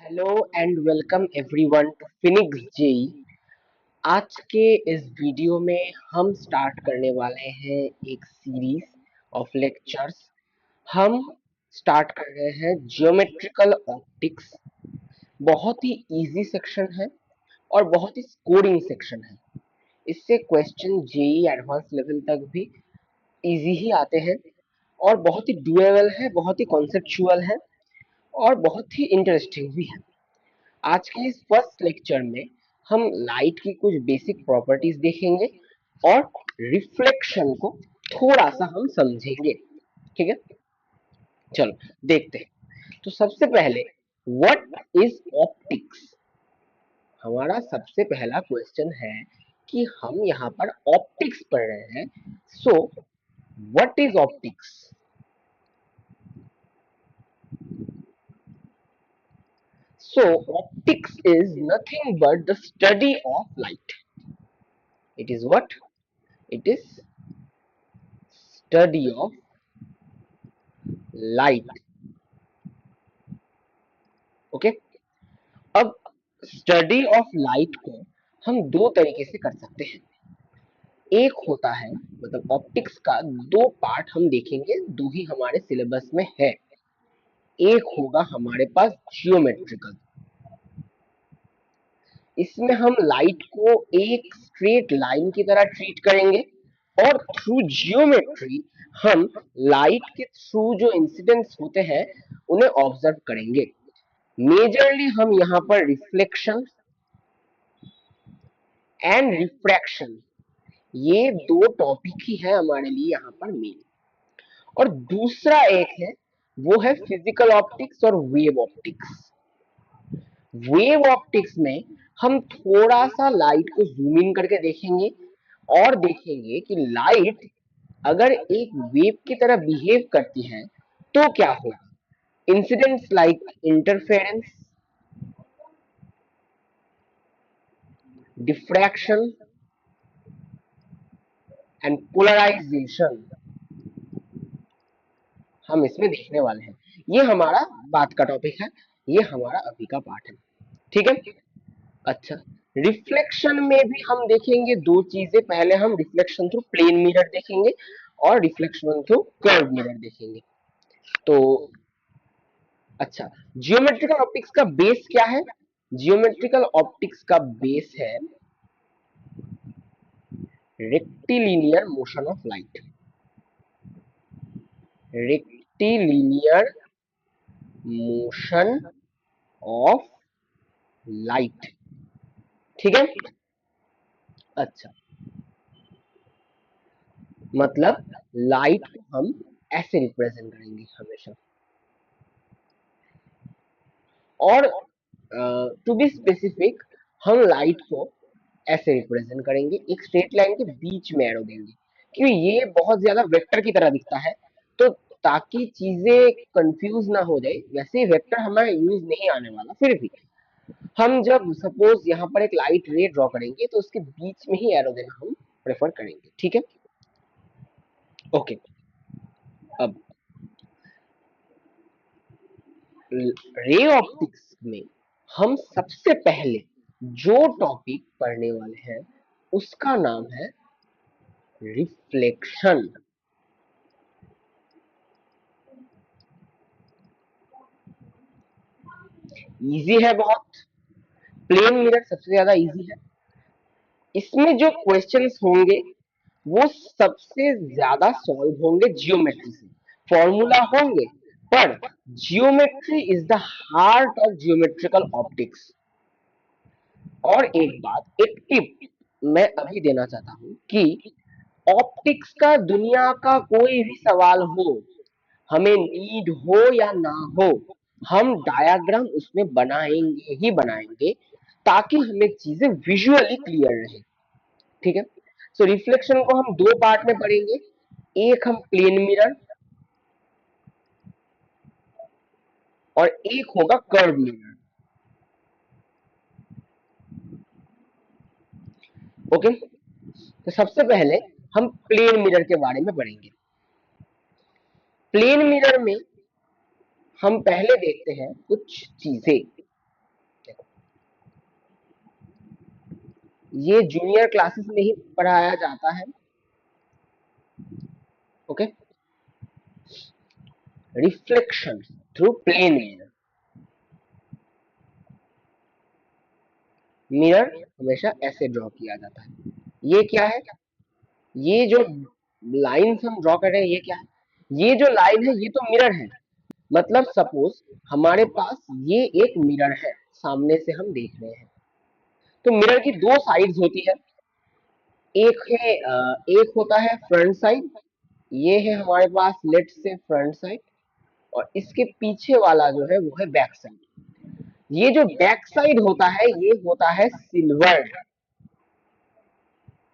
Hello and welcome everyone to Phoenix JEE. आज के इस वीडियो में हम स्टार्ट करने वाले हैं एक सीरीज ऑफ लेक्चर्स। हम स्टार्ट कर रहे हैं जियोमेट्रिकल ऑप्टिक्स। बहुत ही इजी सेक्शन है और बहुत ही स्कोरिंग सेक्शन है। इससे क्वेश्चन जेई एडवांस लेवल तक भी इजी ही आते हैं और बहुत ही डुएबल है, बहुत ही कॉन्सेप्चुअल है और बहुत ही इंटरेस्टिंग भी है। आज के इस फर्स्ट लेक्चर में हम लाइट की कुछ बेसिक प्रॉपर्टीज देखेंगे और रिफ्लेक्शन को थोड़ा सा हम समझेंगे। ठीक है, चलो देखते हैं। तो सबसे पहले व्हाट इज ऑप्टिक्स। हमारा सबसे पहला क्वेश्चन है कि हम यहाँ पर ऑप्टिक्स पढ़ रहे हैं। So what is optics. So optics is nothing but the study of light. It is what? It is study of light. Okay, अब स्टडी ऑफ लाइट को हम दो तरीके से कर सकते हैं। एक होता है, मतलब ऑप्टिक्स का दो पार्ट हम देखेंगे, दो ही हमारे सिलेबस में है। एक होगा हमारे पास जियोमेट्रिकल। इसमें हम लाइट को एक स्ट्रेट लाइन की तरह ट्रीट करेंगे और थ्रू जियोमेट्री हम लाइट के थ्रू जो इंसिडेंट्स होते हैं उन्हें ऑब्जर्व करेंगे। मेजरली हम यहाँ पर रिफ्लेक्शन एंड रिफ्रैक्शन, ये दो टॉपिक ही है हमारे लिए यहाँ पर मेन। और दूसरा एक है, वो है फिजिकल ऑप्टिक्स और वेव ऑप्टिक्स। वेव ऑप्टिक्स में हम थोड़ा सा लाइट को जूम इन करके देखेंगे और देखेंगे कि लाइट अगर एक वेव की तरह बिहेव करती है तो क्या होगा। Incidents like interference, diffraction and polarisation हम इसमें देखने वाले हैं। ये हमारा बात का टॉपिक है, ये हमारा अभी का पार्ट है। ठीक है, अच्छा। रिफ्लेक्शन में भी हम देखेंगे दो चीजें। पहले हम रिफ्लेक्शन थ्रू प्लेन मिरर देखेंगे और रिफ्लेक्शन थ्रू कर्व मिरर देखेंगे। तो अच्छा, जियोमेट्रिकल ऑप्टिक्स का बेस क्या है। जियोमेट्रिकल ऑप्टिक्स का बेस है rectilinear motion of light. Rectilinear motion of light. ठीक है, अच्छा, मतलब लाइट को हम ऐसे रिप्रेजेंट करेंगे हमेशा। और टू बी स्पेसिफिक, हम लाइट को ऐसे रिप्रेजेंट करेंगे, एक स्ट्रेट लाइन के बीच में एरो देंगे, क्योंकि ये बहुत ज्यादा वेक्टर की तरह दिखता है। तो ताकि चीजें कंफ्यूज ना हो जाए, वैसे ही वेक्टर हमारा यूज नहीं आने वाला। फिर भी हम जब सपोज यहाँ पर एक लाइट रे ड्रॉ करेंगे तो उसके बीच में ही एरो देना हम प्रेफर करेंगे। ठीक है, ओके। अब रे ऑप्टिक्स में हम सबसे पहले जो टॉपिक पढ़ने वाले हैं उसका नाम है रिफ्लेक्शन। इजी है बहुत, प्लेन मिरर सबसे ज्यादा इजी है। इसमें जो क्वेश्चंस होंगे वो सबसे ज्यादा सॉल्व होंगे जियोमेट्री से। फॉर्मूला होंगे, पर geometry is the heart of geometrical optics. और एक बात, एक टिप मैं अभी देना चाहता हूं कि ऑप्टिक्स का दुनिया का कोई भी सवाल हो, हमें नीड हो या ना हो, हम डायग्राम उसमें बनाएंगे ही बनाएंगे ताकि हमें चीजें विजुअली क्लियर रहे। ठीक है, सो रिफ्लेक्शन को हम दो पार्ट में पढ़ेंगे। एक हम प्लेन मिरर और एक होगा कर्व मिरर। ओके, तो सबसे पहले हम प्लेन मिरर के बारे में पढ़ेंगे। प्लेन मिरर में हम पहले देखते हैं कुछ चीजें। ये जूनियर क्लासेस में ही पढ़ाया जाता है। Okay, reflection through plane mirror. Mirror हमेशा ऐसे ड्रॉ किया जाता है। ये क्या है? ये जो लाइन हम ड्रॉ कर रहे हैं ये क्या है? ये जो लाइन है ये तो मिरर है। मतलब सपोज हमारे पास ये एक मिरर है, सामने से हम देख रहे हैं। तो मिरर की दो साइड्स होती है। एक है एक होता है फ्रंट साइड, ये है हमारे पास लेफ्ट से फ्रंट साइड, और इसके पीछे वाला जो है वो है बैक साइड। ये जो बैक साइड होता है ये होता है सिल्वर।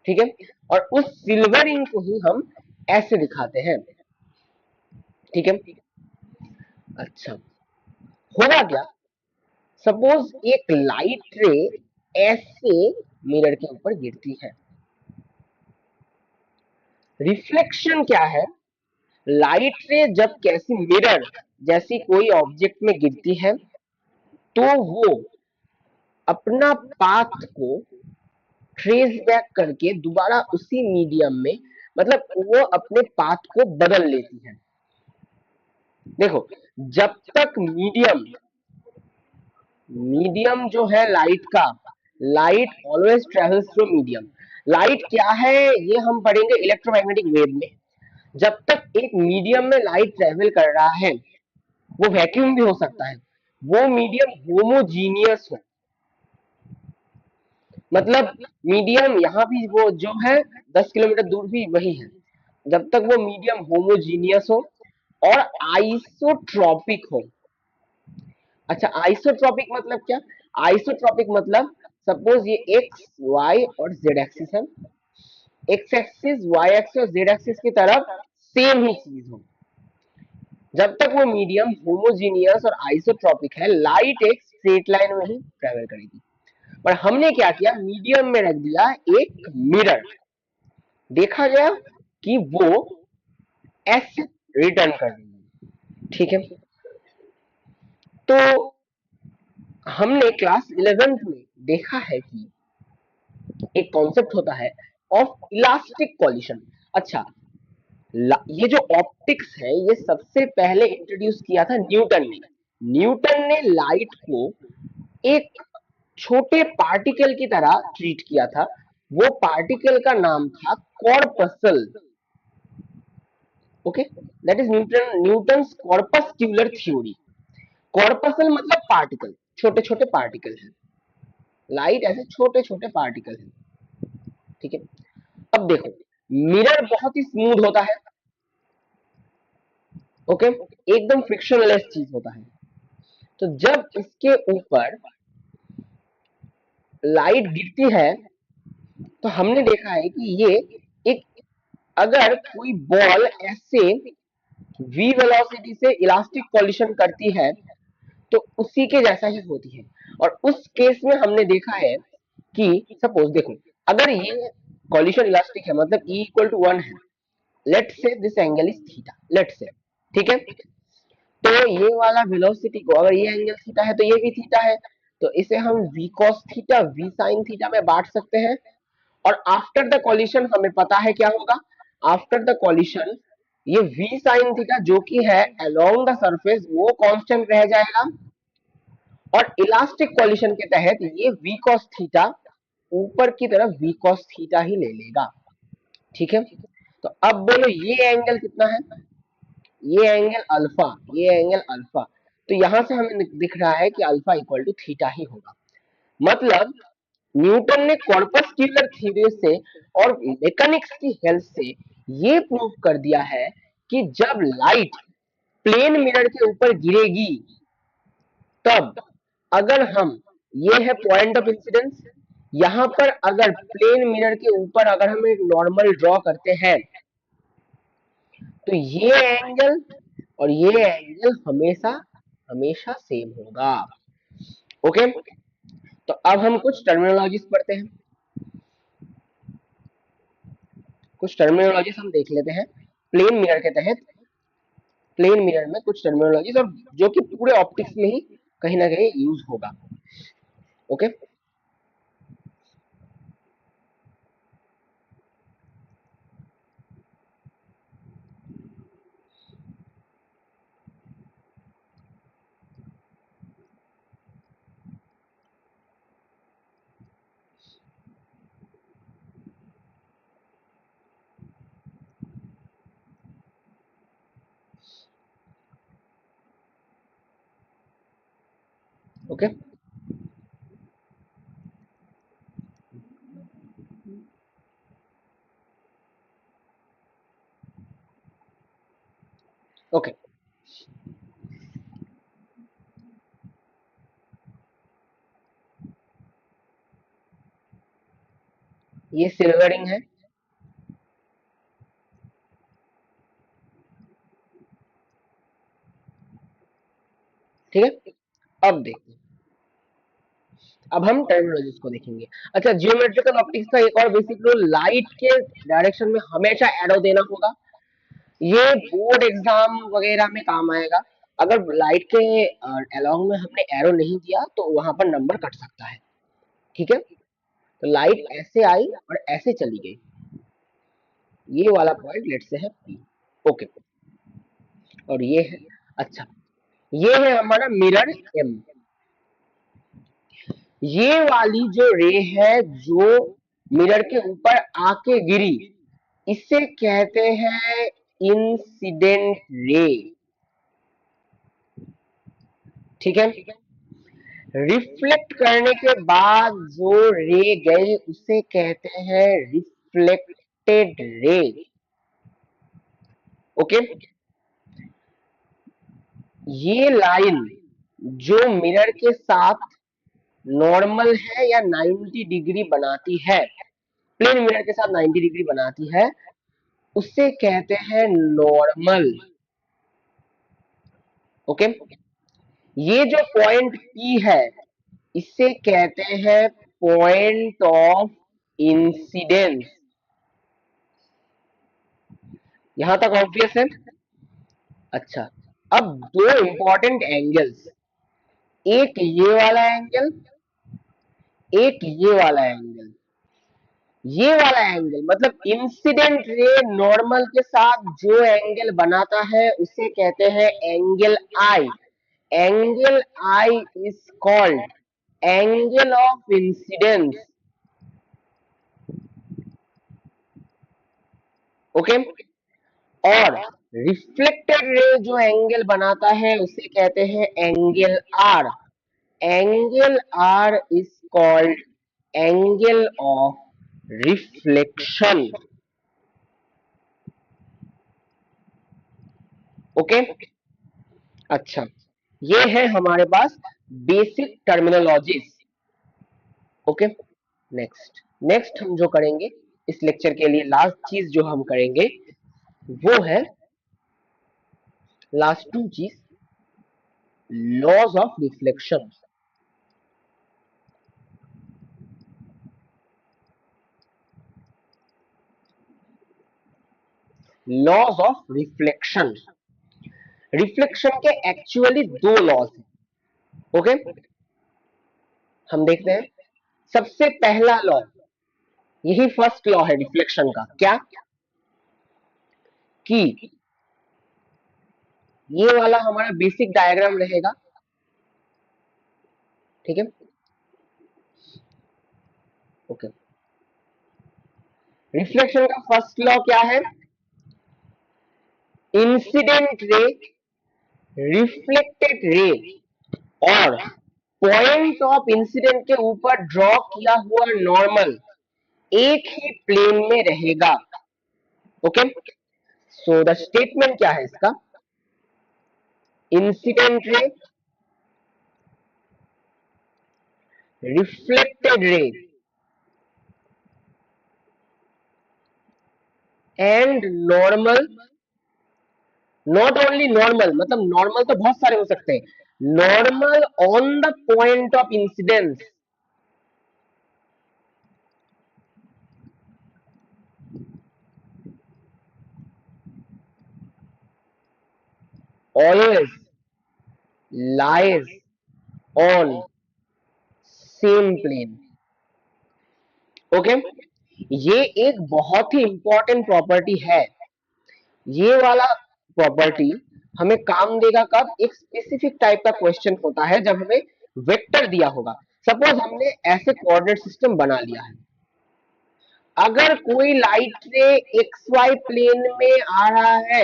ठीक है, और उस सिल्वर इंक को ही हम ऐसे दिखाते हैं। ठीक है, अच्छा, होगा क्या? सपोज एक लाइट रे ऐसे मिरर के ऊपर गिरती है। रिफ्लेक्शन क्या है? लाइट रे जब कैसी मिरर जैसी कोई ऑब्जेक्ट में गिरती है तो वो अपना पाथ को ट्रेस बैक करके दोबारा उसी मीडियम में, मतलब वो अपने पाथ को बदल लेती है। देखो, जब तक मीडियम मीडियम जो है लाइट का, light always travels through medium. Light क्या है ये हम पढ़ेंगे इलेक्ट्रोमैग्नेटिक वेव में। जब तक एक मीडियम में लाइट ट्रेवल कर रहा है, वो वैक्यूम भी हो सकता है, वो मीडियम होमोजीनियस हो, मतलब मीडियम यहाँ भी वो जो है 10 किलोमीटर दूर भी वही है, जब तक वो मीडियम होमोजीनियस हो और आइसोट्रॉपिक हो। अच्छा, आइसोट्रॉपिक मतलब क्या? आइसोट्रॉपिक मतलब सपोज ये एक्स वाई और जेड एक्सिस है, एक्स एक्सिस वाई एक्सिस और जेड एक्सिस की तरफ सेम ही चीज हो। जब तक वो मीडियम होमोजीनियस और आइसोट्रॉपिक है, लाइट एक स्ट्रेट लाइन में ही ट्रेवल करेगी। पर हमने क्या किया, मीडियम में रख दिया एक मिरर, देखा गया कि वो ऐसे रिटर्न कर रही है। ठीक है, तो हमने क्लास 11th में देखा है कि एक कॉन्सेप्ट होता है ऑफ इलास्टिक कॉलिशन। अच्छा, ये जो ऑप्टिक्स है ये सबसे पहले इंट्रोड्यूस किया था न्यूटन ने। न्यूटन ने लाइट को एक छोटे पार्टिकल की तरह ट्रीट किया था। वो पार्टिकल का नाम था corpuscle. Okay, that is Newton's corpuscular theory. Corpuscle मतलब पार्टिकल, छोटे छोटे पार्टिकल है, लाइट ऐसे छोटे छोटे पार्टिकल है। ठीक है, अब देखो, मिरर बहुत ही स्मूथ होता है। ओके, एकदम फ्रिक्शनलेस चीज होता है। तो जब इसके ऊपर लाइट गिरती है तो हमने देखा है कि ये एक, अगर कोई बॉल ऐसे v वेलोसिटी से इलास्टिक कॉलिशन करती है तो उसी के जैसा ही होती है। और उस केस में हमने देखा है कि सपोज देखो, अगर ये कॉलिशन इलास्टिक है मतलब E इक्वल टू 1 है, let say this angle is theta, let say, ठीक है, तो ये वाला वेलोसिटी को अगर ये एंगल थीटा है तो ये भी थीटा है, तो इसे हम v cos theta v sin theta में बांट सकते हैं। और आफ्टर द कॉलिशन हमें पता है क्या होगा, आफ्टर द कॉलिशन ये v sin थीटा जो कि है अलोंग द सरफेस वो कांस्टेंट रह जाएगा, और इलास्टिक कॉलिशन के तहत ये v cos थीटा ऊपर की तरफ v cos थीटा ही ले लेगा। ठीक है, तो अब बोलो ये एंगल कितना है, ये एंगल अल्फा, ये एंगल अल्फा। तो यहां से हमें दिख रहा है कि अल्फा इक्वल टू थीटा ही होगा। मतलब न्यूटन ने कॉर्पस्क्यूलर थ्योरी से और मैकेनिक्स की हेल्प से ये प्रूव कर दिया है कि जब लाइट प्लेन मिरर के ऊपर गिरेगी तब, अगर हम, ये है पॉइंट ऑफ इंसिडेंस, यहां पर अगर प्लेन मिरर के ऊपर अगर हम एक नॉर्मल ड्रॉ करते हैं तो ये एंगल और ये एंगल हमेशा हमेशा सेम होगा। ओके, तो अब हम कुछ टर्मिनोलॉजीज पढ़ते हैं, कुछ टर्मिनोलॉजीज हम देख लेते हैं प्लेन मिरर के तहत। प्लेन मिरर में कुछ टर्मिनोलॉजीज और जो कि पूरे ऑप्टिक्स में ही कहीं ना कहीं यूज होगा। ओके, ओके ओके ये सिल्वरिंग है, ठीक है। अब देखते हैं, अब हम टर्मिनोलॉजीज को देखेंगे। अच्छा, जियोमेट्रिकल ऑप्टिक्स का एक और बेसिक रूल, लाइट के डायरेक्शन में हमेशा एरो देना होगा। ये बोर्ड एग्जाम वगैरह में काम आएगा। अगर लाइट के अलोंग में हमने एरो नहीं दिया तो वहां पर नंबर कट सकता है, ठीक है। तो लाइट ऐसे आई और ऐसे चली गई, ये वाला पॉइंट लेट से है पी। ओके, और ये है, अच्छा, ये है हमारा मिरर एम। ये वाली जो रे है जो मिरर के ऊपर आके गिरी, इसे कहते हैं इंसिडेंट रे, ठीक है। रिफ्लेक्ट करने के बाद जो रे गई उसे कहते हैं रिफ्लेक्टेड रे, ओके। ये लाइन जो मिरर के साथ नॉर्मल है या 90 डिग्री बनाती है, प्लेन मिरर के साथ 90 डिग्री बनाती है, उसे कहते हैं नॉर्मल, ओके। ये जो पॉइंट पी है इसे कहते हैं पॉइंट ऑफ इंसिडेंस। यहां तक ऑब्वियस है। अच्छा, अब दो इंपॉर्टेंट एंगल्स, एक ये वाला एंगल, एक ये वाला एंगल। ये वाला एंगल मतलब इंसिडेंट रे नॉर्मल के साथ जो एंगल बनाता है उसे कहते हैं angle I. Angle I is called angle of incidence, okay. और रिफ्लेक्टेड रे जो एंगल बनाता है उसे कहते हैं angle R. Angle R is called angle of reflection, okay. अच्छा, ये है हमारे पास basic terminologies, okay. Next next हम जो करेंगे इस लेक्चर के लिए, लास्ट चीज जो हम करेंगे वो है, लास्ट टू चीज, laws of reflection. Laws of reflection, reflection के एक्चुअली दो लॉज हैं, ओके। हम देखते हैं, सबसे पहला लॉ, यही फर्स्ट लॉ है रिफ्लेक्शन का, क्या कि ये वाला हमारा बेसिक डायग्राम रहेगा, ठीक है, ओके। रिफ्लेक्शन का फर्स्ट लॉ क्या है, इंसिडेंट रे, रिफ्लेक्टेड रे और पॉइंट ऑफ इंसिडेंट के ऊपर ड्रॉ किया हुआ नॉर्मल एक ही प्लेन में रहेगा, ओके। सो द स्टेटमेंट क्या है इसका, incident ray, reflected ray and normal, not only normal, मतलब नॉर्मल तो बहुत सारे हो सकते हैं, normal on the point of incidence, always lies on same plane, okay. ये एक बहुत ही इंपॉर्टेंट प्रॉपर्टी है। ये वाला प्रॉपर्टी हमें काम देगा कब, एक स्पेसिफिक टाइप का क्वेश्चन होता है जब हमें वेक्टर दिया होगा। सपोज हमने ऐसे कोऑर्डिनेट सिस्टम बना लिया है, अगर कोई लाइट रे एक्स वाई प्लेन में आ रहा है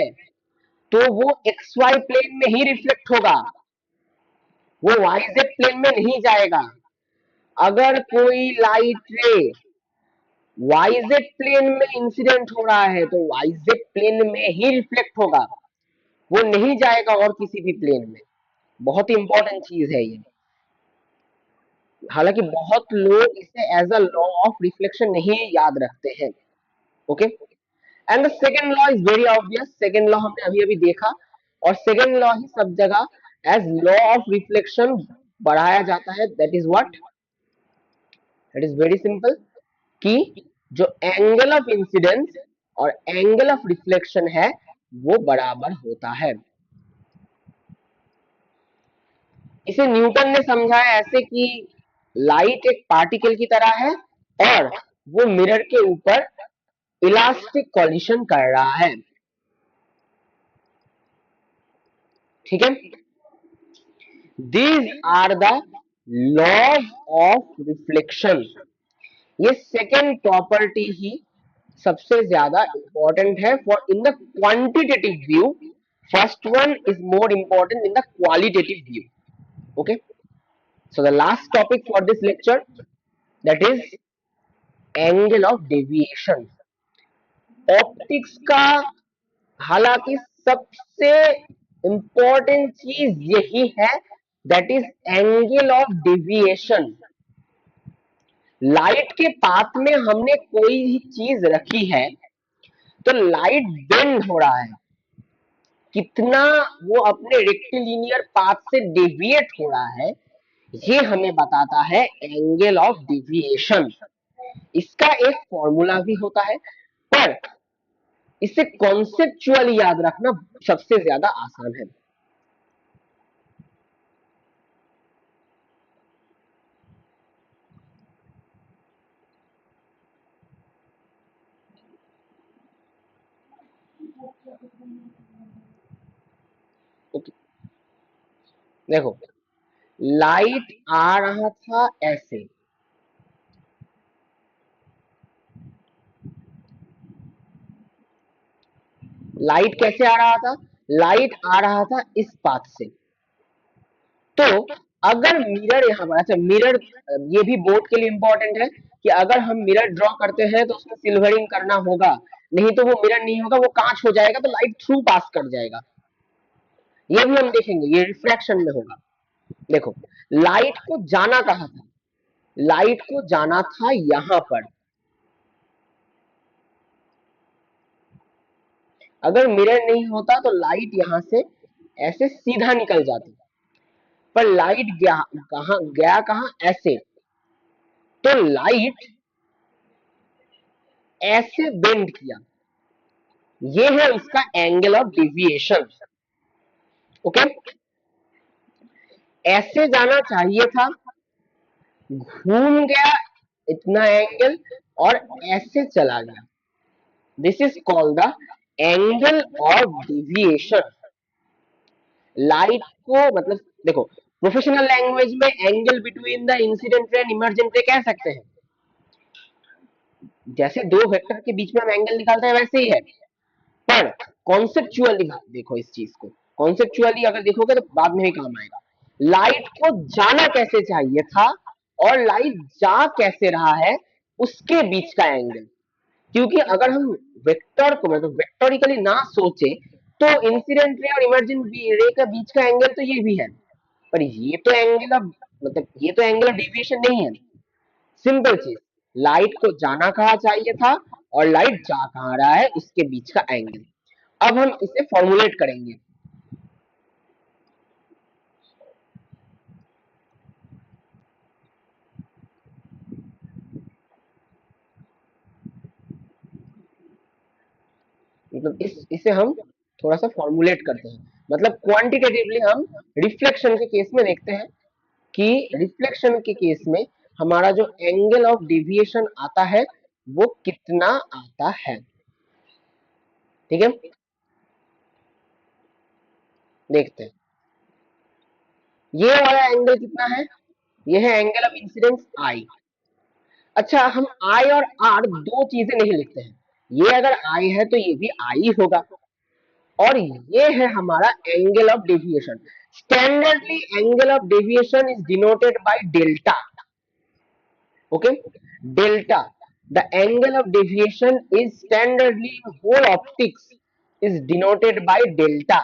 तो वो एक्स वाई प्लेन में ही रिफ्लेक्ट होगा, वो वाईजेड प्लेन में नहीं जाएगा। अगर कोई लाइट रे वाईजेड प्लेन में इंसिडेंट हो रहा है तो वाईजेड प्लेन में ही रिफ्लेक्ट होगा, वो नहीं जाएगा और किसी भी प्लेन में। बहुत ही इंपॉर्टेंट चीज है ये। हालांकि बहुत लोग इसे as a law of reflection नहीं याद रखते हैं। Okay, and the second law is very obvious. Second law हमने अभी अभी देखा, और सेकेंड लॉ ही सब जगह एज लॉ ऑफ रिफ्लेक्शन बढ़ाया जाता है। That is what, that is very simple, कि जो एंगल ऑफ इंसिडेंस और एंगल ऑफ रिफ्लेक्शन है वो बराबर होता है। इसे न्यूटन ने समझाया ऐसे कि लाइट एक पार्टिकल की तरह है और वो मिरर के ऊपर इलास्टिक कॉलिशन कर रहा है। ठीक है, these are the laws of reflection. ये सेकेंड प्रॉपर्टी ही सबसे ज्यादा इंपॉर्टेंट है for in the quantitative view. First one is more important in the qualitative view. Okay, so the last topic for this lecture, that is angle of deviation. Optics का हालांकि सबसे important चीज यही है, that is angle of deviation. Light के path में हमने कोई भी चीज रखी है तो लाइट बेंड हो रहा है, कितना वो अपने रेक्टिलिनियर पाथ से डेविएट हो रहा है, ये हमें बताता है एंगल ऑफ डेविएशन। इसका एक फॉर्मूला भी होता है, पर इसे कॉन्सेप्चुअली याद रखना सबसे ज्यादा आसान है। ओके, देखो, लाइट आ रहा था ऐसे, लाइट कैसे आ रहा था, लाइट आ रहा था इस पाथ से। तो अगर मिरर यहाँ पर, अच्छा मिरर ये भी बोर्ड के लिए इंपॉर्टेंट है कि अगर हम मिरर ड्रॉ करते हैं तो उसमें सिल्वरिंग करना होगा, नहीं तो वो मिरर नहीं होगा, वो कांच हो जाएगा तो लाइट थ्रू पास कर जाएगा। ये भी हम देखेंगे, ये रिफ्रैक्शन में होगा। देखो, लाइट को जाना कहाँ था, लाइट को जाना था यहां पर। अगर मिरर नहीं होता तो लाइट यहां से ऐसे सीधा निकल जाती, पर लाइट गया कहां, ऐसे। तो लाइट ऐसे बेंड किया, ये है उसका एंगल ऑफ डेविएशन। ओके, ऐसे जाना चाहिए था, घूम गया इतना एंगल और ऐसे चला गया। This is called the angle of deviation. Light को मतलब, देखो, प्रोफेशनल लैंग्वेज में angle between the incident ray and emergent रे कह सकते हैं। जैसे दो वेक्टर के बीच में हम एंगल निकालते हैं वैसे ही है, पर कॉन्सेप्चुअली देखो इस चीज को, कॉन्सेप्चुअली अगर देखोगे तो बाद में ही काम आएगा। लाइट को जाना कैसे चाहिए था और लाइट जा कैसे रहा है, उसके बीच का एंगल। क्योंकि अगर हम वेक्टर को मतलब वेक्टोरिकली ना सोचे तो इंसिडेंट रे और इमर्जेंट रे का बीच का एंगल तो ये भी है, पर ये तो एंगल ऑफ मतलब ये तो एंगल ऑफ डेविएशन नहीं है। सिंपल चीज, लाइट को जाना कहाँ चाहिए था और लाइट जा कहाँ रहा है, उसके बीच का एंगल। अब हम इसे फॉर्मुलेट करेंगे। मतलब इसे हम थोड़ा सा फॉर्मुलेट करते हैं, मतलब क्वांटिटेटिवली हम रिफ्लेक्शन के केस में देखते हैं कि रिफ्लेक्शन के केस में हमारा जो एंगल ऑफ डेविएशन आता है वो कितना आता है। ठीक है, देखते हैं ये वाला एंगल कितना है, ये है एंगल ऑफ इंसिडेंस आई। अच्छा, हम आई और आर दो चीजें नहीं लिखते हैं, ये अगर आई है तो ये भी आई होगा, और ये है हमारा angle of deviation. Standardly, angle of deviation is denoted by delta. Okay, delta. The angle of deviation is standardly in whole optics is denoted by delta.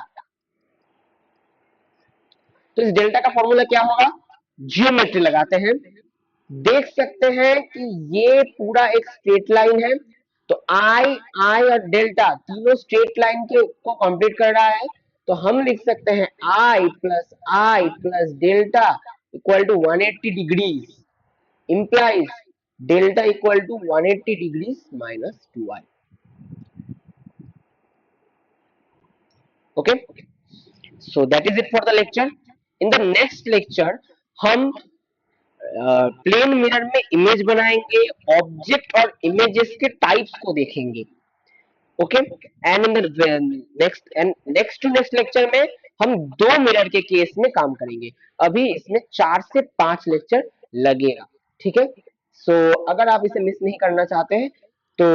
तो इस डेल्टा का फॉर्मूला क्या होगा? जियोमेट्री लगाते हैं, देख सकते हैं कि ये पूरा एक स्ट्रेट लाइन है, तो आई आई और डेल्टा तीनों स्ट्रेट लाइन के को कंप्लीट कर रहा है, तो हम लिख सकते हैं I plus delta equal to 180 degrees implies delta equal to 180 degrees minus 2i. Okay, so that is it for the lecture. In the next lecture हम प्लेन मिरर में इमेज बनाएंगे, ऑब्जेक्ट और इमेजेस के टाइप्स को देखेंगे. Okay, and in the next to next lecture में हम दो मिरर के केस में काम करेंगे. अभी इसमें 4 से 5 लेक्चर लगेगा. ठीक है, सो अगर आप इसे मिस नहीं करना चाहते हैं तो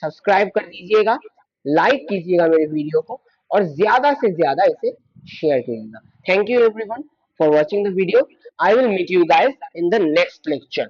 सब्सक्राइब कर दीजिएगा, लाइक कीजिएगा मेरे वीडियो को और ज्यादा से ज्यादा इसे शेयर कीजिएगा. Thank you everyone for watching the video. I will meet you guys in the next lecture.